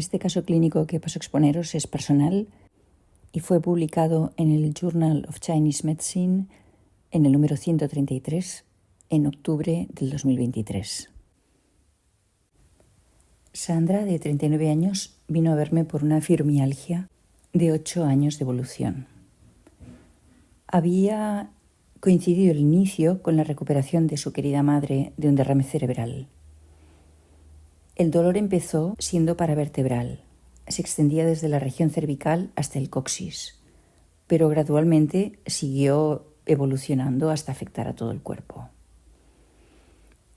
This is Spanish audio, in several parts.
Este caso clínico que paso a exponeros es personal y fue publicado en el Journal of Chinese Medicine en el número 133 en octubre del 2023. Sandra, de 39 años, vino a verme por una fibromialgia de 8 años de evolución. Había coincidido el inicio con la recuperación de su querida madre de un derrame cerebral. El dolor empezó siendo paravertebral. Se extendía desde la región cervical hasta el coxis, pero gradualmente siguió evolucionando hasta afectar a todo el cuerpo.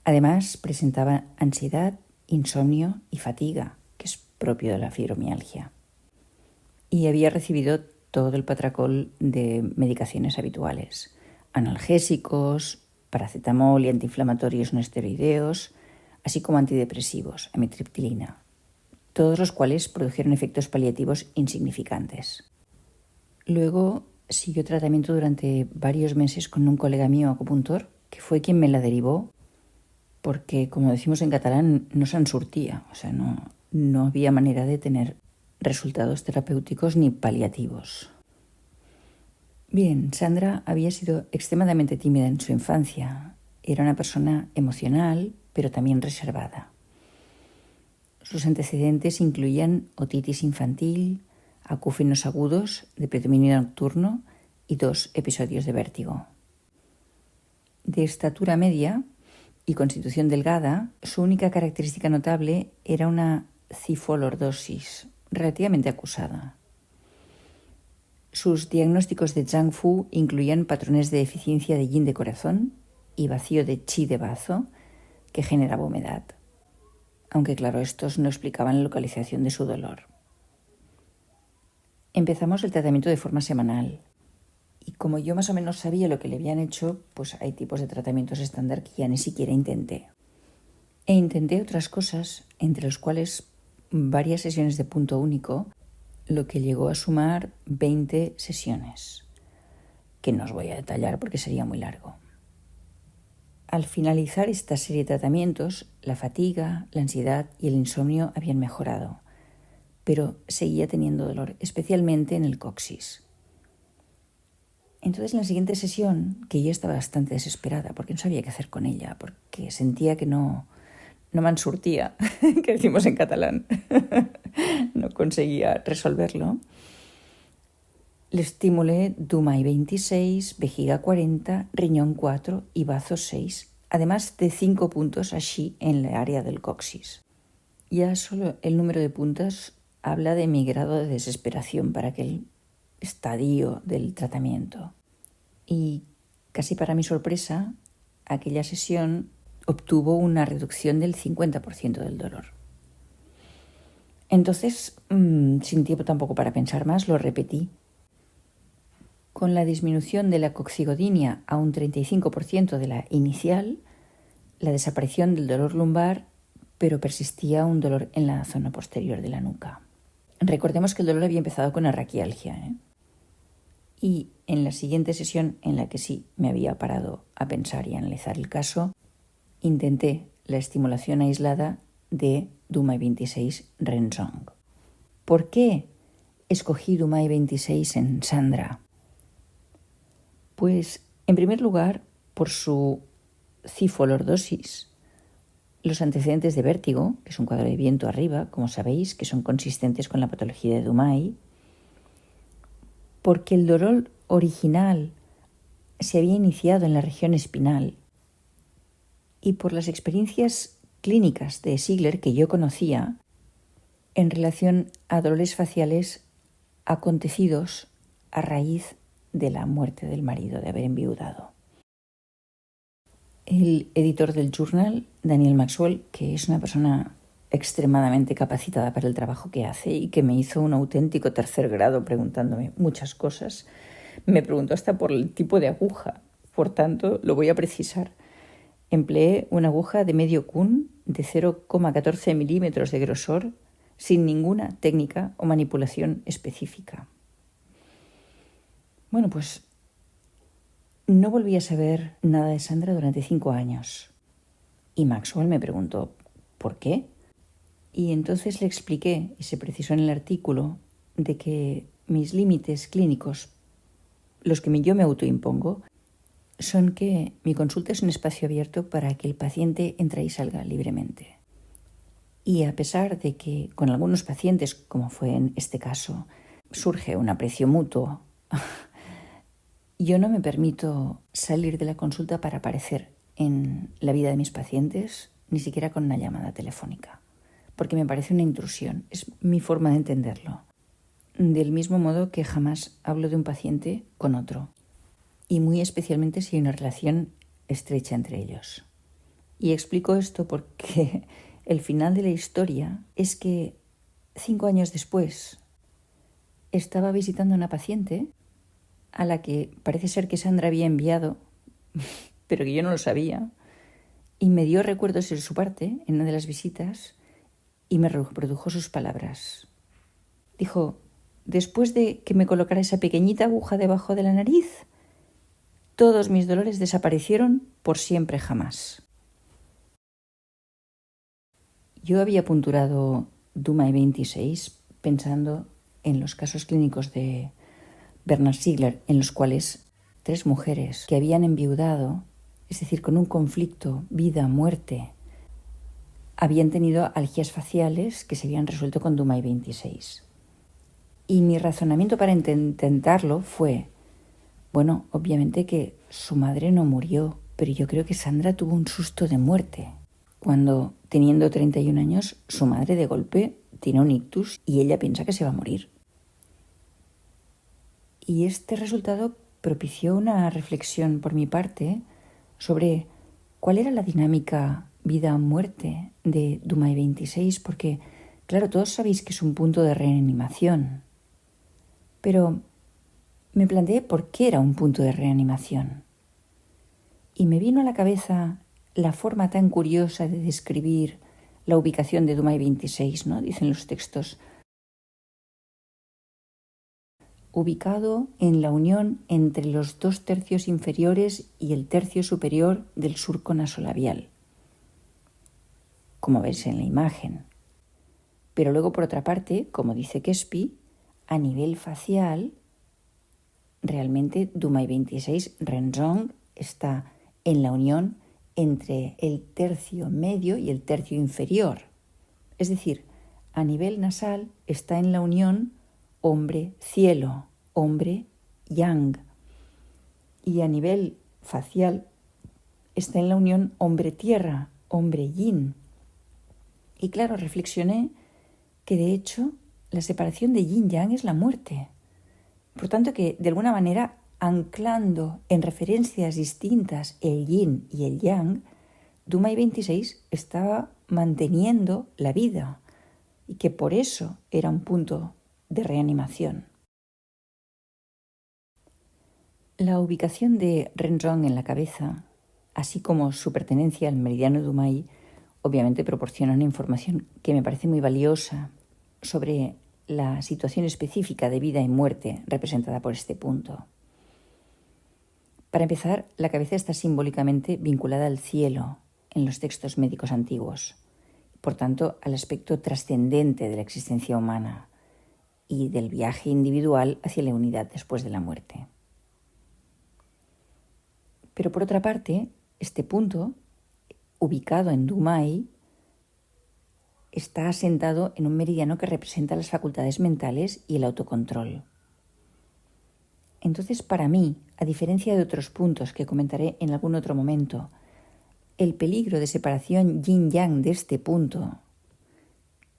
Además, presentaba ansiedad, insomnio y fatiga, que es propio de la fibromialgia. Y había recibido todo el patracol de medicaciones habituales: analgésicos, paracetamol y antiinflamatorios no esteroideos, así como antidepresivos, amitriptilina, todos los cuales produjeron efectos paliativos insignificantes. Luego siguió tratamiento durante varios meses con un colega mío acupuntor, que fue quien me la derivó, porque, como decimos en catalán, no se'n sortia, o sea, no había manera de tener resultados terapéuticos ni paliativos. Bien, Sandra había sido extremadamente tímida en su infancia. Era una persona emocional, pero también reservada. Sus antecedentes incluían otitis infantil, acúfenos agudos de predominio nocturno y 2 episodios de vértigo. De estatura media y constitución delgada, su única característica notable era una cifalordosis relativamente acusada. Sus diagnósticos de Zhang Fu incluían patrones de deficiencia de yin de corazón y vacío de chi de bazo, que generaba humedad. Aunque claro, estos no explicaban la localización de su dolor. Empezamos el tratamiento de forma semanal. Y como yo más o menos sabía lo que le habían hecho, pues hay tipos de tratamientos estándar que ya ni siquiera intenté. E intenté otras cosas, entre los cuales varias sesiones de punto único, lo que llegó a sumar 20 sesiones, que no os voy a detallar porque sería muy largo. Al finalizar esta serie de tratamientos, la fatiga, la ansiedad y el insomnio habían mejorado, pero seguía teniendo dolor, especialmente en el coxis. Entonces, en la siguiente sesión, que yo estaba bastante desesperada porque no sabía qué hacer con ella, porque sentía que no me'n sortia, que decimos en catalán, no conseguía resolverlo, le estimulé Dumai 26, vejiga 40, riñón 4 y bazo 6, además de 5 puntos así en la área del coxis. Ya solo el número de puntos habla de mi grado de desesperación para aquel estadio del tratamiento. Y casi para mi sorpresa, aquella sesión obtuvo una reducción del 50% del dolor. Entonces, sin tiempo tampoco para pensar más, lo repetí. Con la disminución de la coxigodinia a un 35% de la inicial, la desaparición del dolor lumbar, pero persistía un dolor en la zona posterior de la nuca. Recordemos que el dolor había empezado con arraquialgia, Y en la siguiente sesión, en la que sí me había parado a pensar y analizar el caso, intenté la estimulación aislada de Dumai 26 Renzong. ¿Por qué escogí Dumai 26 en Sandra? Pues, en primer lugar, por su cifalordosis, los antecedentes de vértigo, que es un cuadro de viento arriba, como sabéis, que son consistentes con la patología de Dumai, porque el dolor original se había iniciado en la región espinal y por las experiencias clínicas de Ziegler que yo conocía en relación a dolores faciales acontecidos a raíz de la muerte del marido, de haber enviudado. El editor del Journal, Daniel Maxwell, que es una persona extremadamente capacitada para el trabajo que hace y que me hizo un auténtico tercer grado preguntándome muchas cosas, me preguntó hasta por el tipo de aguja. Por tanto, lo voy a precisar. Empleé una aguja de medio kun de 0,14 milímetros de grosor sin ninguna técnica o manipulación específica. Bueno, pues no volví a saber nada de Sandra durante 5 años. Y Maxwell me preguntó, ¿por qué? Y entonces le expliqué, y se precisó en el artículo, de que mis límites clínicos, los que yo me autoimpongo, son que mi consulta es un espacio abierto para que el paciente entre y salga libremente. Y a pesar de que con algunos pacientes, como fue en este caso, surge un aprecio mutuo, yo no me permito salir de la consulta para aparecer en la vida de mis pacientes, ni siquiera con una llamada telefónica, porque me parece una intrusión, es mi forma de entenderlo. Del mismo modo que jamás hablo de un paciente con otro, y muy especialmente si hay una relación estrecha entre ellos. Y explico esto porque el final de la historia es que 5 años después estaba visitando a una paciente a la que parece ser que Sandra había enviado, pero que yo no lo sabía, y me dio recuerdos de su parte en una de las visitas y me reprodujo sus palabras. Dijo: después de que me colocara esa pequeñita aguja debajo de la nariz, todos mis dolores desaparecieron por siempre jamás. Yo había punturado Dumai 26 pensando en los casos clínicos de Bernard Stiegler, en los cuales 3 mujeres que habían enviudado, es decir, con un conflicto vida-muerte, habían tenido algias faciales que se habían resuelto con Dumai 26. Y mi razonamiento para intentarlo fue, bueno, obviamente que su madre no murió, pero yo creo que Sandra tuvo un susto de muerte cuando, teniendo 31 años, su madre de golpe tiene un ictus y ella piensa que se va a morir. Y este resultado propició una reflexión por mi parte sobre cuál era la dinámica vida-muerte de Dumai 26, porque, claro, todos sabéis que es un punto de reanimación, pero me planteé por qué era un punto de reanimación. Y me vino a la cabeza la forma tan curiosa de describir la ubicación de Dumai 26, ¿no? Dicen los textos: ubicado en la unión entre los 2 tercios inferiores y el tercio superior del surco nasolabial, como veis en la imagen. Pero luego, por otra parte, como dice Quespi, a nivel facial, realmente Dumai 26 Renzong está en la unión entre el tercio medio y el tercio inferior. Es decir, a nivel nasal está en la unión hombre-cielo, hombre-yang. Y a nivel facial está en la unión hombre-tierra, hombre-yin. Y claro, reflexioné que de hecho la separación de yin-yang es la muerte. Por tanto, que de alguna manera, anclando en referencias distintas el yin y el yang, Dumai 26 estaba manteniendo la vida y que por eso era un punto de reanimación. La ubicación de Renzong en la cabeza, así como su pertenencia al meridiano Dumai, obviamente proporcionan información que me parece muy valiosa sobre la situación específica de vida y muerte representada por este punto. Para empezar, la cabeza está simbólicamente vinculada al cielo en los textos médicos antiguos, por tanto, al aspecto trascendente de la existencia humana y del viaje individual hacia la unidad después de la muerte. Pero por otra parte, este punto, ubicado en Dumai, está asentado en un meridiano que representa las facultades mentales y el autocontrol. Entonces, para mí, a diferencia de otros puntos que comentaré en algún otro momento, el peligro de separación yin-yang de este punto,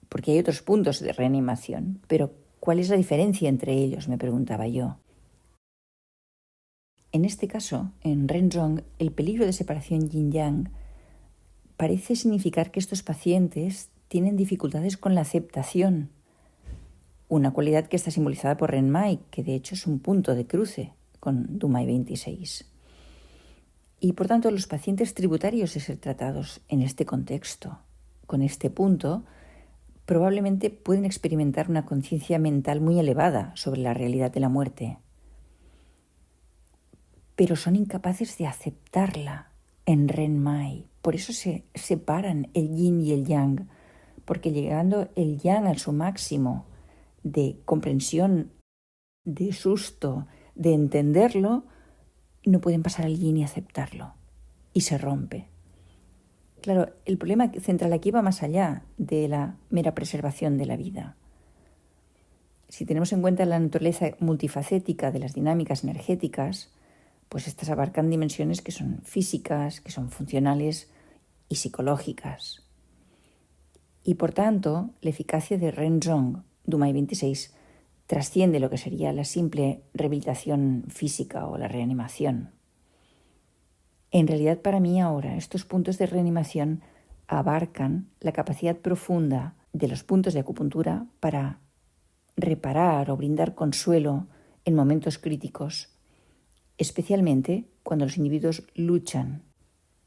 porque hay otros puntos de reanimación, pero ¿cuál es la diferencia entre ellos?, me preguntaba yo. En este caso, en Renzong, el peligro de separación yin-yang parece significar que estos pacientes tienen dificultades con la aceptación, una cualidad que está simbolizada por Renmai, que de hecho es un punto de cruce con Dumai 26. Y por tanto, los pacientes tributarios de ser tratados en este contexto, con este punto, probablemente pueden experimentar una conciencia mental muy elevada sobre la realidad de la muerte, pero son incapaces de aceptarla en Renmai. Por eso se separan el yin y el yang, porque llegando el yang a su máximo de comprensión, de susto, de entenderlo, no pueden pasar al yin y aceptarlo, y se rompe. Claro, el problema central aquí va más allá de la mera preservación de la vida. Si tenemos en cuenta la naturaleza multifacética de las dinámicas energéticas, pues estas abarcan dimensiones que son físicas, que son funcionales y psicológicas. Y por tanto, la eficacia de Renzong, Dumai 26, trasciende lo que sería la simple rehabilitación física o la reanimación. En realidad, para mí ahora, estos puntos de reanimación abarcan la capacidad profunda de los puntos de acupuntura para reparar o brindar consuelo en momentos críticos, especialmente cuando los individuos luchan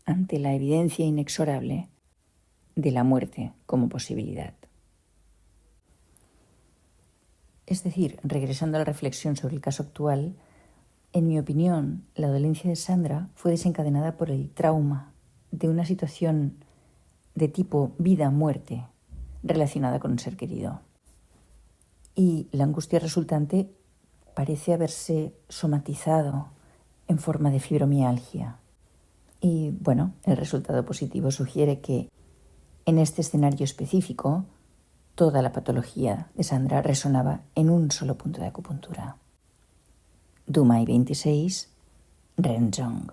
ante la evidencia inexorable de la muerte como posibilidad. Es decir, regresando a la reflexión sobre el caso actual, en mi opinión, la dolencia de Sandra fue desencadenada por el trauma de una situación de tipo vida-muerte relacionada con un ser querido. Y la angustia resultante parece haberse somatizado en forma de fibromialgia. Y bueno, el resultado positivo sugiere que en este escenario específico, toda la patología de Sandra resonaba en un solo punto de acupuntura. Dumai 26, Renzong.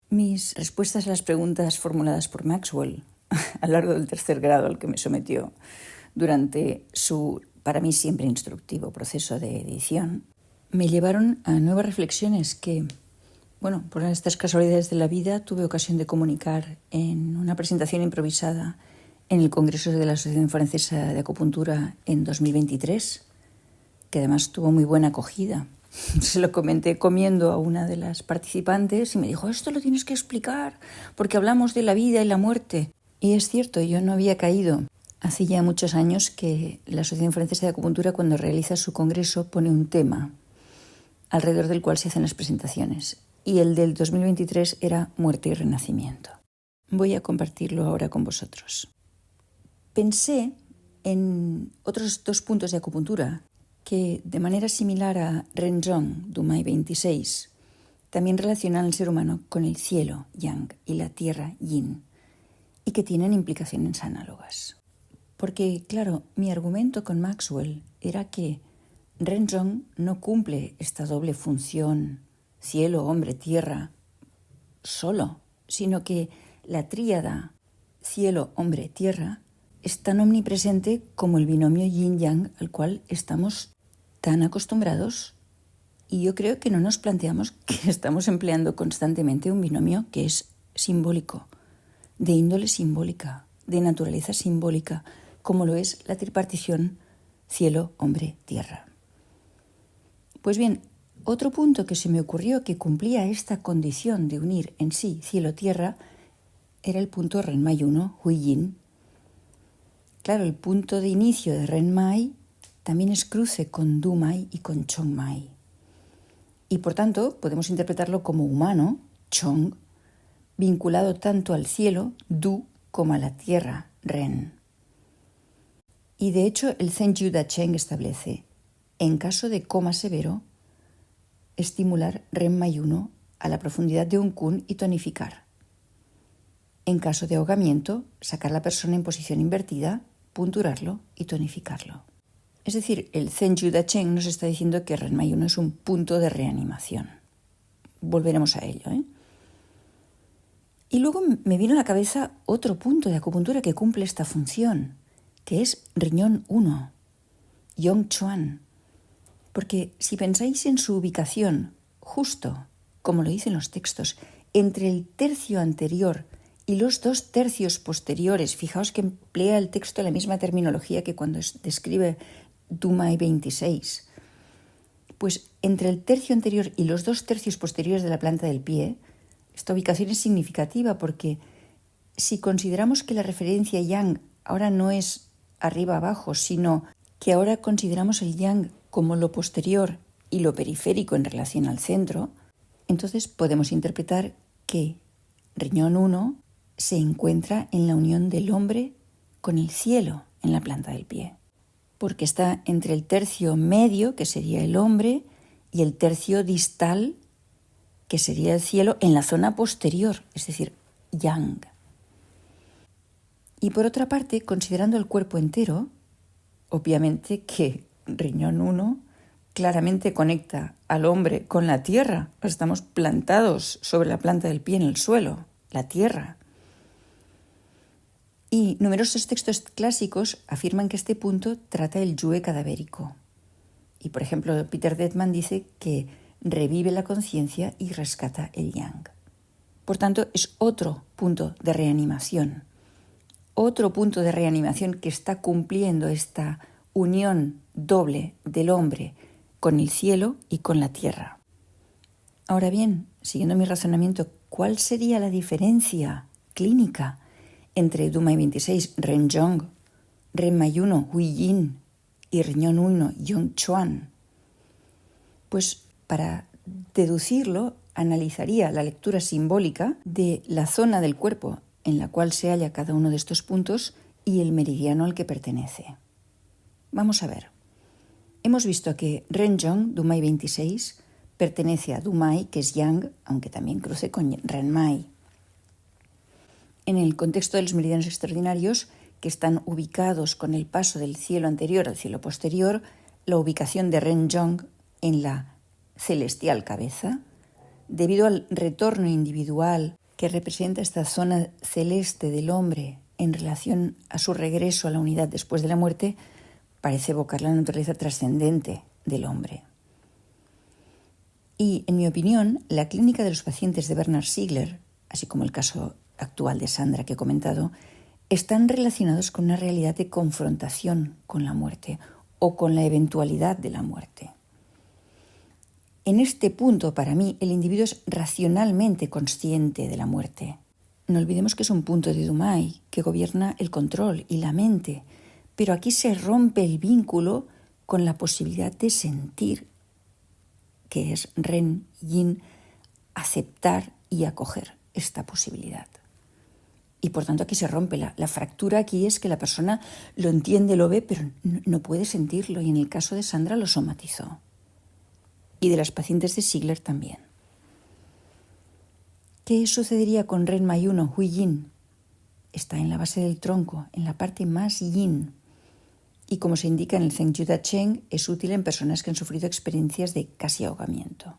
Mis respuestas a las preguntas formuladas por Maxwell a lo largo del 3er grado al que me sometió durante su, para mí siempre instructivo, proceso de edición, me llevaron a nuevas reflexiones que, bueno, por estas casualidades de la vida tuve ocasión de comunicar en una presentación improvisada en el Congreso de la Asociación Francesa de Acupuntura en 2023, que además tuvo muy buena acogida. Se lo comenté comiendo a una de las participantes y me dijo, esto lo tienes que explicar porque hablamos de la vida y la muerte. Y es cierto, yo no había caído. Hace ya muchos años que la Asociación Francesa de Acupuntura, cuando realiza su congreso, pone un tema alrededor del cual se hacen las presentaciones. Y el del 2023 era muerte y renacimiento. Voy a compartirlo ahora con vosotros. Pensé en otros 2 puntos de acupuntura que, de manera similar a Renzong, Dumai 26, también relacionan al ser humano con el cielo, yang, y la tierra, yin, y que tienen implicaciones análogas. Porque, claro, mi argumento con Maxwell era que Renzong no cumple esta doble función, cielo, hombre, tierra, solo, sino que la tríada cielo, hombre, tierra es tan omnipresente como el binomio yin-yang al cual estamos tan acostumbrados, y yo creo que no nos planteamos que estamos empleando constantemente un binomio que es simbólico, de índole simbólica, de naturaleza simbólica, como lo es la tripartición cielo, hombre, tierra. Pues bien, otro punto que se me ocurrió que cumplía esta condición de unir en sí cielo-tierra era el punto Renmai 1, Hui-Yin. Claro, el punto de inicio de Renmai también es cruce con Dumai y con Chongmai. Y por tanto podemos interpretarlo como humano, Chong, vinculado tanto al cielo, Du, como a la tierra, Ren. Y de hecho el Zhenju Dacheng establece, en caso de coma severo, estimular Renmai 1 a la profundidad de un kun y tonificar. En caso de ahogamiento, sacar a la persona en posición invertida, punturarlo y tonificarlo. Es decir, el Zhenju Dacheng nos está diciendo que Renmai 1 es un punto de reanimación. Volveremos a ello, Y luego me vino a la cabeza otro punto de acupuntura que cumple esta función, que es riñón 1, Yongchuan. Porque si pensáis en su ubicación, justo como lo dicen los textos, entre el tercio anterior y los 2 tercios posteriores, fijaos que emplea el texto la misma terminología que cuando describe Dumai 26, pues entre el tercio anterior y los 2 tercios posteriores de la planta del pie, esta ubicación es significativa porque si consideramos que la referencia yang ahora no es arriba-abajo, sino que ahora consideramos el yang como lo posterior y lo periférico en relación al centro, entonces podemos interpretar que riñón 1 se encuentra en la unión del hombre con el cielo en la planta del pie, porque está entre el tercio medio, que sería el hombre, y el tercio distal, que sería el cielo, en la zona posterior, es decir, yang. Y por otra parte, considerando el cuerpo entero, obviamente que riñón 1 claramente conecta al hombre con la tierra. Estamos plantados sobre la planta del pie en el suelo, la tierra. Y numerosos textos clásicos afirman que este punto trata el yue cadavérico. Y por ejemplo, Peter Dettman dice que revive la conciencia y rescata el yang. Por tanto, es otro punto de reanimación. Otro punto de reanimación que está cumpliendo esta unión doble del hombre con el cielo y con la tierra. Ahora bien, siguiendo mi razonamiento, ¿cuál sería la diferencia clínica entre Dumai 26, Renjong, Renmai 1, Huiyin y riñón 1, Yongchuan? Pues para deducirlo, analizaría la lectura simbólica de la zona del cuerpo en la cual se halla cada uno de estos puntos y el meridiano al que pertenece. Vamos a ver. Hemos visto que Renjong, Dumai 26, pertenece a Dumai, que es yang, aunque también cruce con Renmai. En el contexto de los meridianos extraordinarios, que están ubicados con el paso del cielo anterior al cielo posterior, la ubicación de Renjong en la celestial cabeza, debido al retorno individual que representa esta zona celeste del hombre en relación a su regreso a la unidad después de la muerte, parece evocar la naturaleza trascendente del hombre. Y, en mi opinión, la clínica de los pacientes de Bernard Stiegler, así como el caso actual de Sandra que he comentado, están relacionados con una realidad de confrontación con la muerte o con la eventualidad de la muerte. En este punto, para mí, el individuo es racionalmente consciente de la muerte. No olvidemos que es un punto de Dumai que gobierna el control y la mente, pero aquí se rompe el vínculo con la posibilidad de sentir, que es Ren, Yin, aceptar y acoger esta posibilidad. Y por tanto aquí se rompe la fractura. Aquí es que la persona lo entiende, lo ve, pero no puede sentirlo. Y en el caso de Sandra lo somatizó. Y de las pacientes de Stiegler también. ¿Qué sucedería con Renmai 1, Huiyin? Está en la base del tronco, en la parte más yin. Y como se indica en el Zheng Yu Da Cheng, es útil en personas que han sufrido experiencias de casi ahogamiento.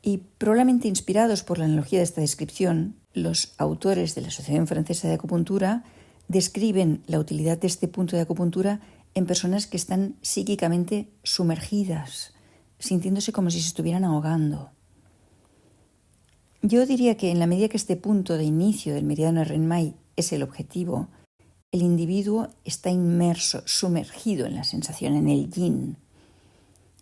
Y probablemente inspirados por la analogía de esta descripción, los autores de la Asociación Francesa de Acupuntura describen la utilidad de este punto de acupuntura en personas que están psíquicamente sumergidas, sintiéndose como si se estuvieran ahogando. Yo diría que en la medida que este punto de inicio del meridiano de Renmai es el objetivo, el individuo está inmerso, sumergido en la sensación, en el yin,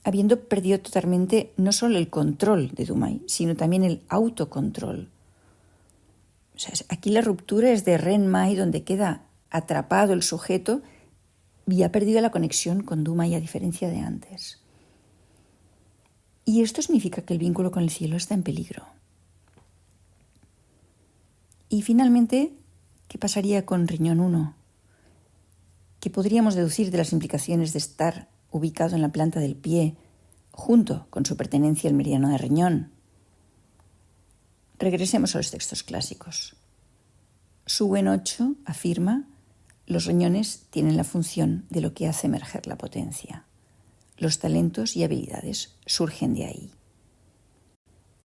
habiendo perdido totalmente no solo el control de Dumai, sino también el autocontrol. O sea, aquí la ruptura es de Renmai, donde queda atrapado el sujeto y ha perdido la conexión con Dumai, a diferencia de antes. Y esto significa que el vínculo con el cielo está en peligro. Y finalmente, ¿qué pasaría con riñón 1? ¿Qué podríamos deducir de las implicaciones de estar ubicado en la planta del pie junto con su pertenencia al meridiano de riñón? Regresemos a los textos clásicos. Su Wen 8 afirma: los riñones tienen la función de lo que hace emerger la potencia. Los talentos y habilidades surgen de ahí.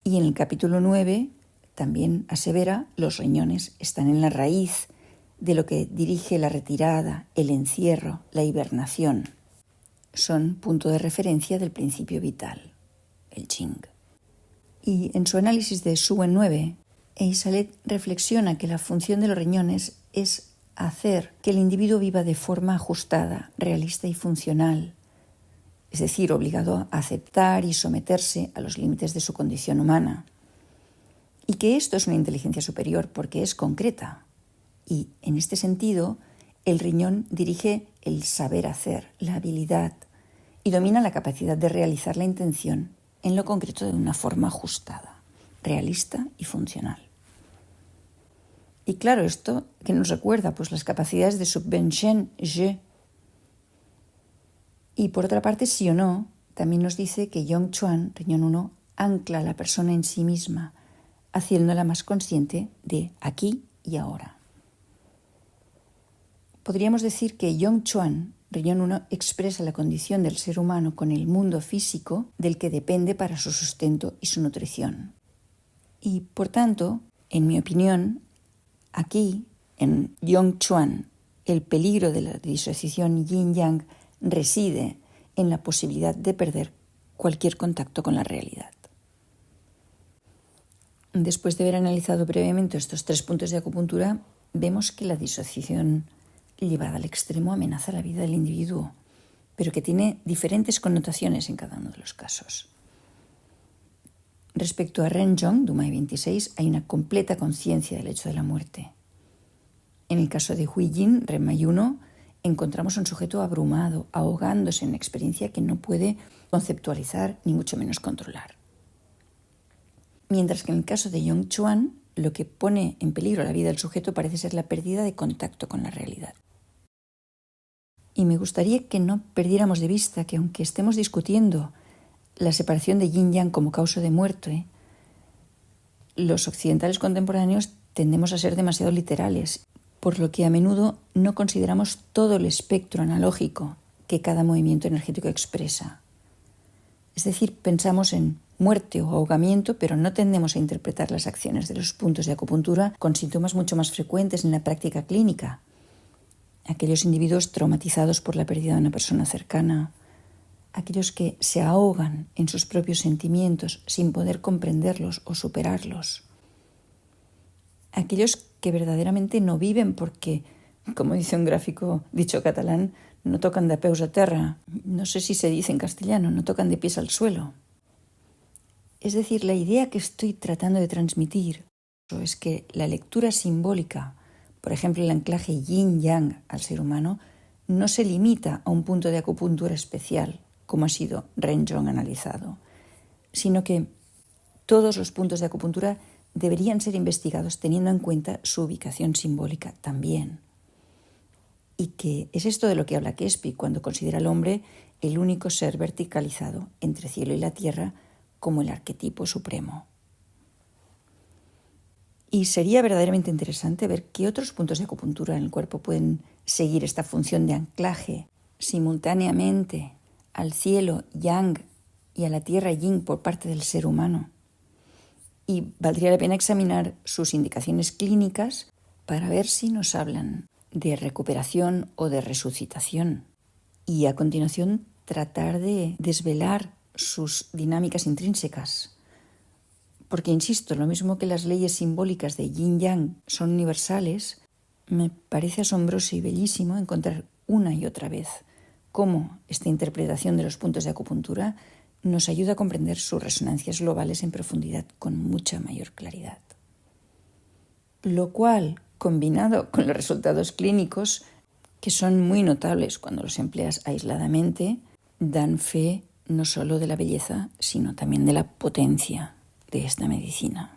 Y en el capítulo 9, también asevera, los riñones están en la raíz de lo que dirige la retirada, el encierro, la hibernación. Son punto de referencia del principio vital, el Qing. Y en su análisis de Suen 9, Eisalet reflexiona que la función de los riñones es hacer que el individuo viva de forma ajustada, realista y funcional, es decir, obligado a aceptar y someterse a los límites de su condición humana. Y que esto es una inteligencia superior porque es concreta. Y en este sentido, el riñón dirige el saber hacer, la habilidad, y domina la capacidad de realizar la intención en lo concreto de una forma ajustada, realista y funcional. Y claro, esto que nos recuerda pues las capacidades de subvention, je. Y por otra parte, sí o no, también nos dice que Yong Chuan, riñón 1, ancla a la persona en sí misma, haciéndola más consciente de aquí y ahora. Podríamos decir que Yong Chuan, riñón 1, expresa la condición del ser humano con el mundo físico del que depende para su sustento y su nutrición. Y por tanto, en mi opinión, aquí, en Yong Chuan, el peligro de la disociación yin-yang reside en la posibilidad de perder cualquier contacto con la realidad. Después de haber analizado brevemente estos 3 puntos de acupuntura, vemos que la disociación llevada al extremo amenaza la vida del individuo, pero que tiene diferentes connotaciones en cada uno de los casos. Respecto a Renjong, Dumai 26, hay una completa conciencia del hecho de la muerte. En el caso de Hui Jin, Renmai 1, encontramos un sujeto abrumado, ahogándose en una experiencia que no puede conceptualizar ni mucho menos controlar. Mientras que en el caso de Yong Chuan, lo que pone en peligro la vida del sujeto parece ser la pérdida de contacto con la realidad. Y me gustaría que no perdiéramos de vista que aunque estemos discutiendo la separación de yin-yang como causa de muerte, los occidentales contemporáneos tendemos a ser demasiado literales, por lo que a menudo no consideramos todo el espectro analógico que cada movimiento energético expresa. Es decir, pensamos en muerte o ahogamiento, pero no tendemos a interpretar las acciones de los puntos de acupuntura con síntomas mucho más frecuentes en la práctica clínica. Aquellos individuos traumatizados por la pérdida de una persona cercana, aquellos que se ahogan en sus propios sentimientos sin poder comprenderlos o superarlos, aquellos que verdaderamente no viven porque, como dice un gráfico dicho catalán, no tocan de peus a terra, no sé si se dice en castellano, no tocan de pies al suelo. Es decir, la idea que estoy tratando de transmitir es que la lectura simbólica, por ejemplo el anclaje yin-yang al ser humano, no se limita a un punto de acupuntura especial, como ha sido Renjong analizado, sino que todos los puntos de acupuntura deberían ser investigados teniendo en cuenta su ubicación simbólica también. Y que es esto de lo que habla Quespi cuando considera al hombre el único ser verticalizado entre cielo y la tierra como el arquetipo supremo. Y sería verdaderamente interesante ver qué otros puntos de acupuntura en el cuerpo pueden seguir esta función de anclaje simultáneamente al cielo yang y a la tierra yin por parte del ser humano. Y valdría la pena examinar sus indicaciones clínicas para ver si nos hablan de recuperación o de resucitación. Y a continuación tratar de desvelar sus dinámicas intrínsecas. Porque, insisto, lo mismo que las leyes simbólicas de yin-yang son universales, me parece asombroso y bellísimo encontrar una y otra vez cómo esta interpretación de los puntos de acupuntura nos ayuda a comprender sus resonancias globales en profundidad con mucha mayor claridad. Lo cual, combinado con los resultados clínicos, que son muy notables cuando los empleas aisladamente, dan fe no solo de la belleza, sino también de la potencia de esta medicina.